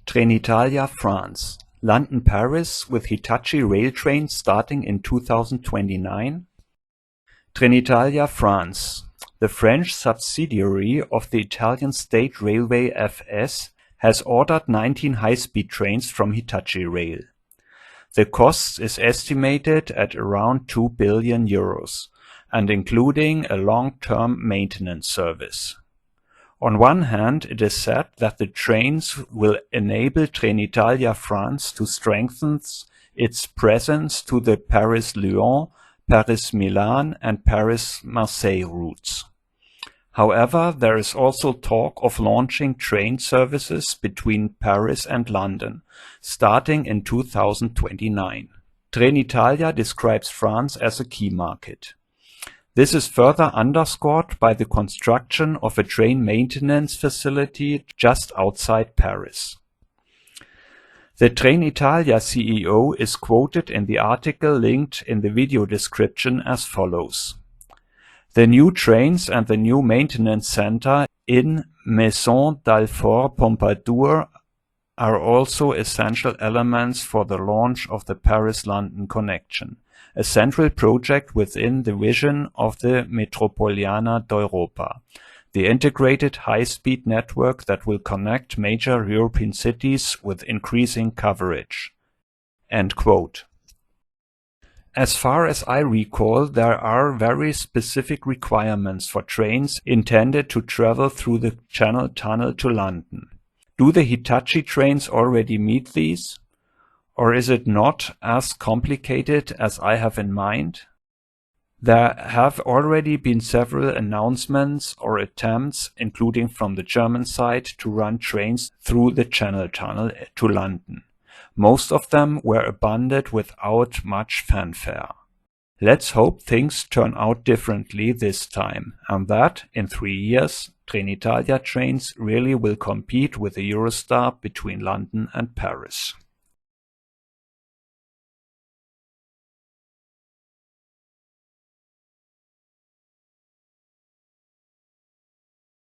Trenitalia France, London-Paris with Hitachi Rail trains starting in 2029. Trenitalia France, the French subsidiary of the Italian state railway FS, has ordered 19 high-speed trains from Hitachi Rail. The cost is estimated at around 2 billion euros and including a long-term maintenance service. On one hand, it is said that the trains will enable Trenitalia France to strengthen its presence to the Paris-Lyon, Paris-Milan and Paris-Marseille routes. However, there is also talk of launching train services between Paris and London, starting in 2029. Trenitalia describes France as a key market. This is further underscored by the construction of a train maintenance facility just outside Paris. The Trenitalia CEO is quoted in the article linked in the video description as follows. The new trains and the new maintenance center in Maison d'Alfort Pompadour are also essential elements for the launch of the Paris-London connection, a central project within the vision of the Metropolitana d'Europa, the integrated high-speed network that will connect major European cities with increasing coverage." End quote. As far as I recall, there are very specific requirements for trains intended to travel through the Channel Tunnel to London. Do the Hitachi trains already meet these? Or is it not as complicated as I have in mind? There have already been several announcements or attempts, including from the German side, to run trains through the Channel Tunnel to London. Most of them were abandoned without much fanfare. Let's hope things turn out differently this time, and that, in 3 years, Trenitalia trains really will compete with the Eurostar between London and Paris.